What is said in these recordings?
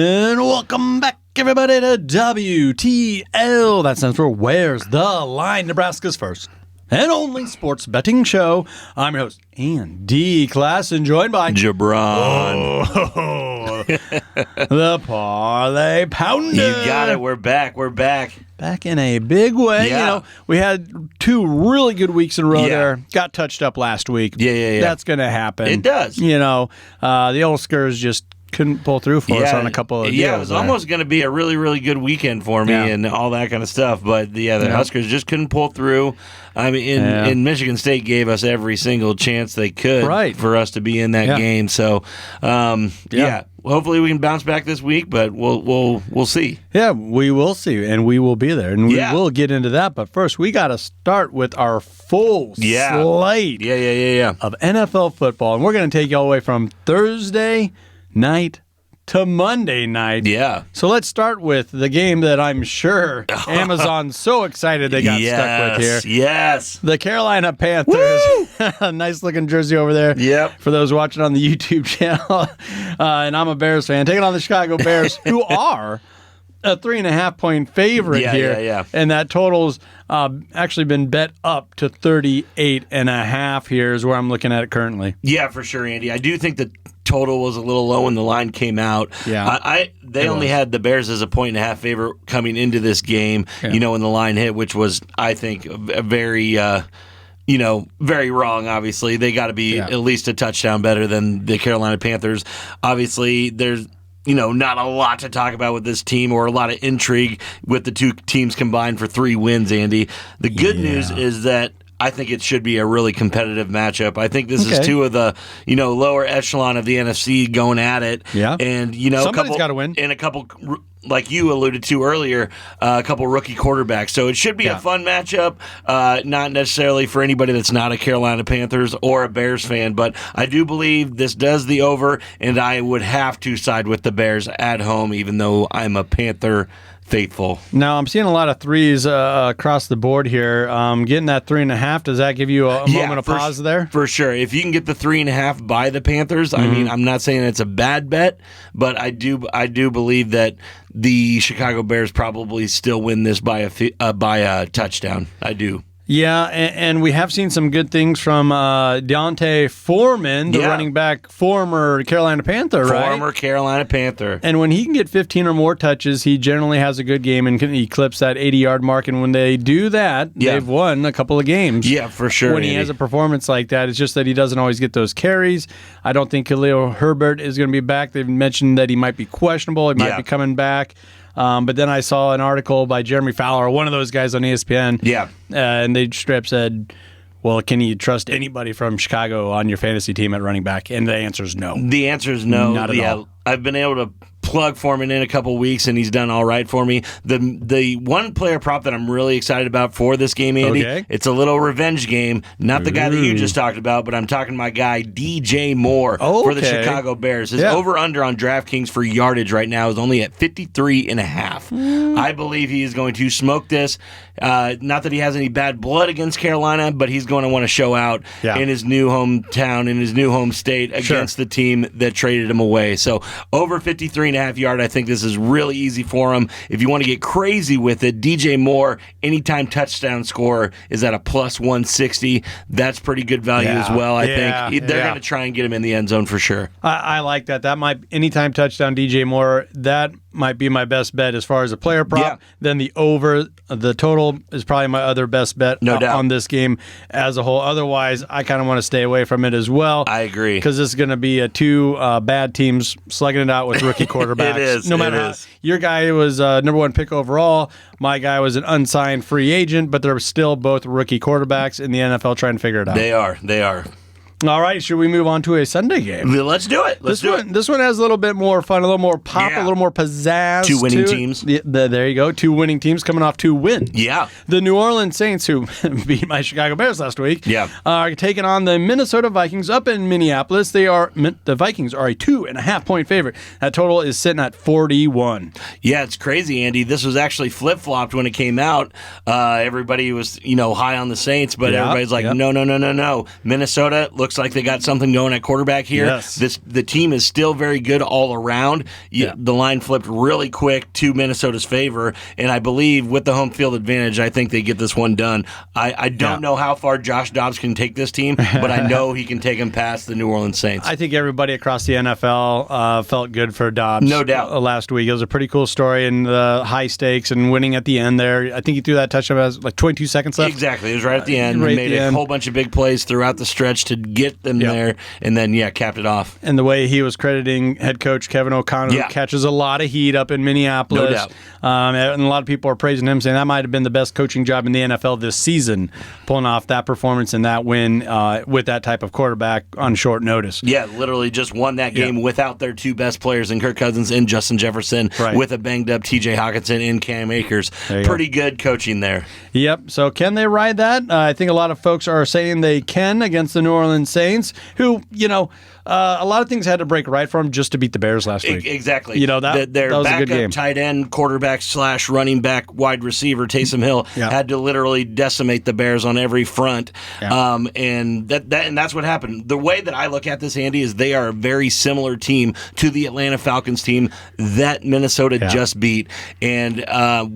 And welcome back, everybody, to WTL. That stands for Where's the Line? Nebraska's first and only sports betting show. I'm your host, Andy Klassen, joined by Jabron. Oh, the Parlay Pounder. You got it. We're back. Back in a big way. Yeah. You know, we had 2 really good weeks in a row there. Got touched up last week. Yeah. That's going to happen. It does. You know, the old Skurs just couldn't pull through for us on a couple of deals. Yeah, it was almost going to be a really, really good weekend for me and all that kind of stuff. But, the Huskers just couldn't pull through. I mean, in Michigan State gave us every single chance they could for us to be in that game. So, hopefully we can bounce back this week, but we'll see. Yeah, we will see, and we will be there, and we will get into that. But first, we got to start with our full slate of NFL football, and we're going to take you all the way from Thursday night to Monday night. Yeah. So let's start with the game that I'm sure Amazon's so excited they got stuck with here. Yes. The Carolina Panthers. Nice looking jersey over there. Yep. For those watching on the YouTube channel. And I'm a Bears fan. Taking on the Chicago Bears, who are a 3.5-point favorite here. Yeah. And that total's actually been bet up to 38.5 here is where I'm looking at it currently. Yeah, for sure, Andy. I do think the total was a little low when the line came out. Yeah. They only had the Bears as a 1.5 favorite coming into this game, when the line hit, which was, I think, a very very wrong, obviously. They got to be at least a touchdown better than the Carolina Panthers. Obviously, there's not a lot to talk about with this team or a lot of intrigue with the two teams combined for 3 wins, Andy. The good news is that I think it should be a really competitive matchup. I think this is 2 of the, lower echelon of the NFC going at it. Yeah. And, somebody's got to win. And a couple, like you alluded to earlier, a couple rookie quarterbacks. So it should be a fun matchup, not necessarily for anybody that's not a Carolina Panthers or a Bears fan, but I do believe this does the over, and I would have to side with the Bears at home, even though I'm a Panther faithful. Now, I'm seeing a lot of 3s across the board here. Getting that 3.5, does that give you a moment of pause there? For sure. If you can get the 3.5 by the Panthers, I mean, I'm not saying it's a bad bet, but I do believe that the Chicago Bears probably still win this by a touchdown. I do. Yeah, and we have seen some good things from Deontay Foreman, the running back, former Carolina Panther, right? Former Carolina Panther. And when he can get 15 or more touches, he generally has a good game and can eclipse that 80-yard mark. And when they do that, they've won a couple of games. Yeah, for sure. When he has a performance like that, it's just that he doesn't always get those carries. I don't think Khalil Herbert is going to be back. They've mentioned that he might be questionable. He might be coming back. But then I saw an article by Jeremy Fowler, one of those guys on ESPN. Yeah. And they straight up said, well, can you trust anybody from Chicago on your fantasy team at running back? And the answer is no. The answer is no. Not at all. I've been able to plug Foreman in a couple weeks, and he's done all right for me. The one player prop that I'm really excited about for this game, Andy, it's a little revenge game. Not the guy that you just talked about, but I'm talking my guy, DJ Moore, for the Chicago Bears. His over-under on DraftKings for yardage right now is only at 53.5. I believe he is going to smoke this. Not that he has any bad blood against Carolina, but he's going to want to show out in his new hometown, in his new home state against the team that traded him away. So over 53.5 yard, I think this is really easy for him. If you want to get crazy with it, DJ Moore, anytime touchdown scorer, is at a plus 160. That's pretty good value as well, I think. They're going to try and get him in the end zone for sure. I like that. That might, anytime touchdown DJ Moore, that might be my best bet as far as a player prop. Then the over, the total is probably my other best bet on this game as a whole. Otherwise, I kind of want to stay away from it as well. I agree. Because this is going to be 2 bad teams slugging it out with rookie quarterbacks. It is. No matter how. Your guy was number 1 pick overall. My guy was an unsigned free agent, but they're still both rookie quarterbacks in the NFL trying to figure it out. They are. All right, should we move on to a Sunday game? Let's do it. This one has a little bit more fun, a little more pop, a little more pizzazz. 2 winning teams. There you go. 2 winning teams coming off 2 wins. Yeah. The New Orleans Saints, who beat my Chicago Bears last week, are taking on the Minnesota Vikings up in Minneapolis. The Vikings are a 2.5-point favorite. That total is sitting at 41. Yeah, it's crazy, Andy. This was actually flip-flopped when it came out. Everybody was, high on the Saints, but everybody's like, no. Minnesota looks looks like they got something going at quarterback here. Yes. The team is still very good all around. The line flipped really quick to Minnesota's favor, and I believe with the home field advantage, I think they get this one done. I don't know how far Josh Dobbs can take this team, but I know he can take them past the New Orleans Saints. I think everybody across the NFL felt good for Dobbs. No doubt. Last week. It was a pretty cool story, and the high stakes and winning at the end there. I think he threw that touchdown as like 22 seconds left. Exactly. It was right at the end. He made a whole bunch of big plays throughout the stretch to get them there, and then, capped it off. And the way he was crediting head coach Kevin O'Connor, who catches a lot of heat up in Minneapolis. No doubt. And a lot of people are praising him, saying that might have been the best coaching job in the NFL this season, pulling off that performance and that win with that type of quarterback on short notice. Yeah, literally just won that game without their two best players in Kirk Cousins and Justin Jefferson, with a banged-up T.J. Hawkinson and Cam Akers. Pretty good coaching there. Yep. So can they ride that? I think a lot of folks are saying they can against the New Orleans Saints, who, a lot of things had to break right for them just to beat the Bears last week. Exactly. That was a good game. Their backup tight end, quarterback / running back, wide receiver, Taysom Hill, had to literally decimate the Bears on every front. And that's what happened. The way that I look at this, Andy, is they are a very similar team to the Atlanta Falcons team that Minnesota just beat. And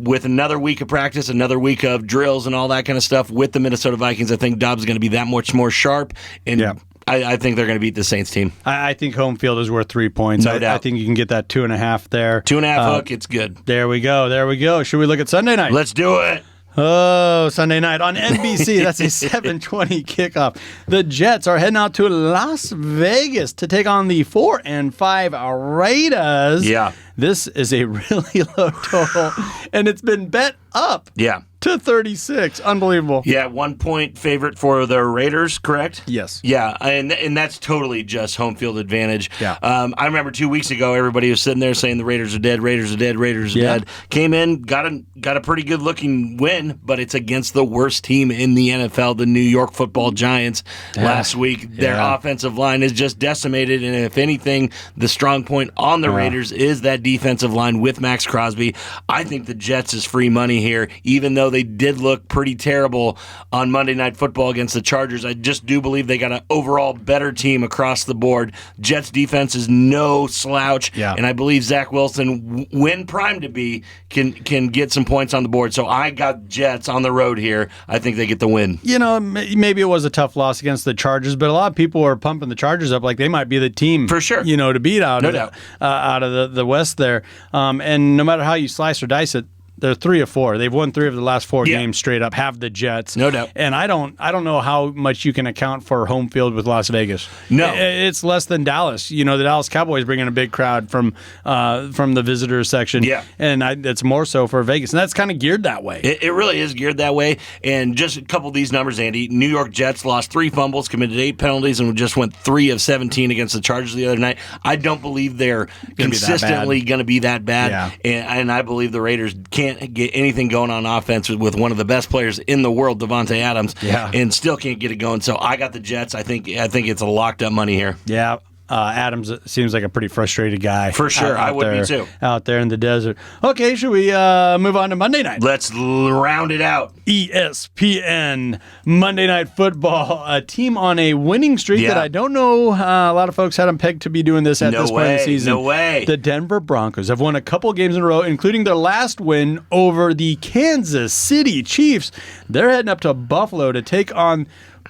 with another week of practice, another week of drills and all that kind of stuff with the Minnesota Vikings, I think Dobbs is going to be that much more sharp. And I think they're going to beat the Saints team. I think home field is worth 3 points. No doubt. I think you can get that 2.5 there. 2.5 hook, it's good. There we go. Should we look at Sunday night? Let's do it. Oh, Sunday night on NBC. That's a 7:20 kickoff. The Jets are heading out to Las Vegas to take on the 4-5 Raiders. Yeah. This is a really low total, and it's been bet up. Yeah. To 36. Unbelievable. Yeah, 1 point favorite for the Raiders, correct? Yes. Yeah, and that's totally just home field advantage. Yeah. I remember 2 weeks ago, everybody was sitting there saying the Raiders are dead, Raiders are dead, Raiders are dead. Came in, got a pretty good looking win, but it's against the worst team in the NFL, the New York Football Giants. Last week, their offensive line is just decimated, and if anything, the strong point on the Raiders is that defensive line with Max Crosby. I think the Jets is free money here, even though they did look pretty terrible on Monday Night Football against the Chargers. I just do believe they got an overall better team across the board. Jets defense is no slouch, and I believe Zach Wilson, when primed to be, can get some points on the board. So I got Jets on the road here. I think they get the win. Maybe it was a tough loss against the Chargers, but a lot of people were pumping the Chargers up like they might be the team for sure. To beat out of the West there. And no matter how you slice or dice it, they're 3 of 4. They've won 3 of the last 4 games straight up. Have the Jets, no doubt. And I don't know how much you can account for home field with Las Vegas. No, it's less than Dallas. The Dallas Cowboys bring in a big crowd from the visitors section. Yeah, and it's more so for Vegas, and that's kind of geared that way. It really is geared that way. And just a couple of these numbers, Andy. New York Jets lost 3 fumbles, committed 8 penalties, and just went 3 of 17 against the Chargers the other night. I don't believe they're consistently going to be that bad. And I believe the Raiders can't get anything going on offense with one of the best players in the world, Devontae Adams, and still can't get it going. So I got the Jets. I think it's a locked up money here. Yeah. Adams seems like a pretty frustrated guy. For sure. I would be too. Out there in the desert. Okay, should we move on to Monday night? Let's round it out. ESPN Monday Night Football, a team on a winning streak that I don't know a lot of folks had them pegged to be doing this at this point in the season. No way. The Denver Broncos have won a couple games in a row, including their last win over the Kansas City Chiefs. They're heading up to Buffalo to take on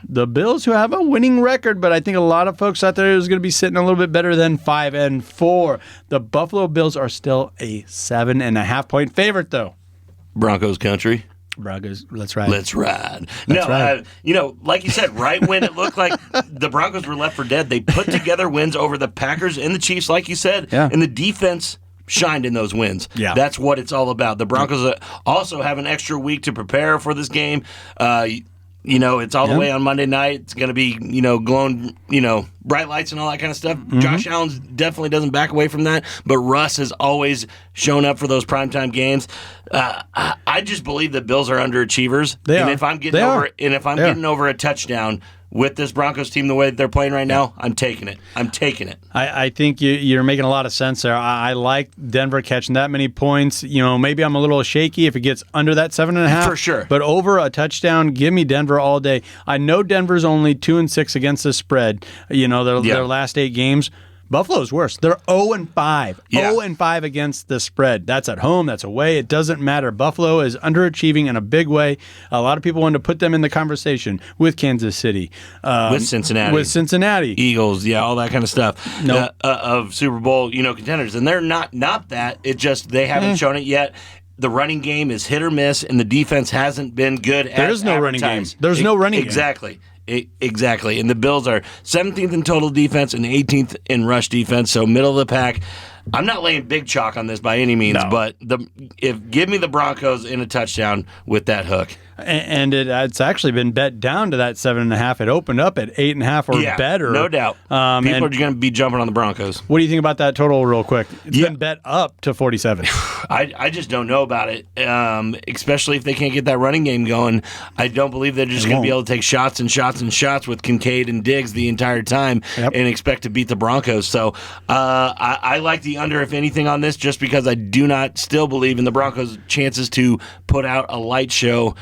the Bills, who have a winning record, but I think a lot of folks out there is going to be sitting a little bit better than 5-4. The Buffalo Bills are still a 7.5 point favorite, though. Broncos country. Broncos, let's ride. Let's ride. Like you said, right when it looked like the Broncos were left for dead, they put together wins over the Packers and the Chiefs, like you said, and the defense shined in those wins. Yeah. That's what it's all about. The Broncos also have an extra week to prepare for this game. It's all the way on Monday night. It's going to be, glowing, bright lights and all that kind of stuff. Mm-hmm. Josh Allen definitely doesn't back away from that, but Russ has always shown up for those primetime games. I just believe that Bills are underachievers. They and are. If I'm getting over a touchdown, with this Broncos team the way that they're playing right now, I'm taking it. I think you're making a lot of sense there. I like Denver catching that many points. Maybe I'm a little shaky if it gets under that 7.5. For sure. But over a touchdown, give me Denver all day. I know Denver's only 2-6 against the spread. Their last 8 games. Buffalo's worse. They're 0-5. Yeah. 0-5 against the spread. That's at home. That's away. It doesn't matter. Buffalo is underachieving in a big way. A lot of people want to put them in the conversation with Kansas City. With Cincinnati. Eagles. Yeah, all that kind of stuff. Nope. Of Super Bowl, contenders. And they're not that. It just they haven't shown it yet. The running game is hit or miss, and the defense hasn't been good. There is no running game. There's no running game. Exactly. And the Bills are 17th in total defense and 18th in rush defense, so middle of the pack. I'm not laying big chalk on this by any means, but give me the Broncos in a touchdown with that hook. And it's actually been bet down to that 7.5. It opened up at 8.5 or better. No doubt. People are going to be jumping on the Broncos. What do you think about that total real quick? It's been bet up to 47. I just don't know about it, especially if they can't get that running game going. I don't believe they're just going to be able to take shots and shots and shots with Kincaid and Diggs the entire time and expect to beat the Broncos. So I like the under, if anything, on this, just because I do not still believe in the Broncos' chances to put out a light show,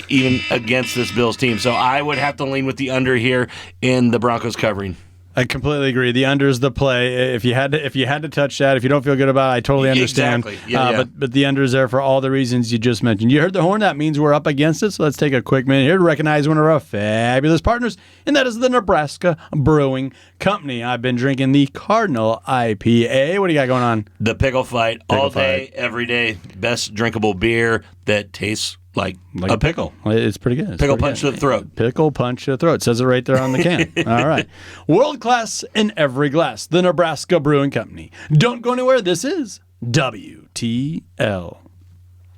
even against this Bills team. So I would have to lean with the under here in the Broncos covering. I completely agree. The under is the play. If you had to touch that, if you don't feel good about it, I totally understand. Exactly. Yeah. But the under is there for all the reasons you just mentioned. You heard the horn. That means we're up against it. So let's take a quick minute here to recognize one of our fabulous partners, and that is the Nebraska Brewing Company. I've been drinking the Cardinal IPA. What do you got going on? The Pickle Fight. All day, every day. Best drinkable beer that tastes like a pickle. It's pretty good. Pickle punch to the throat. Pickle punch to the throat. It says it right there on the can. All right. World class in every glass. The Nebraska Brewing Company. Don't go anywhere. This is WTL.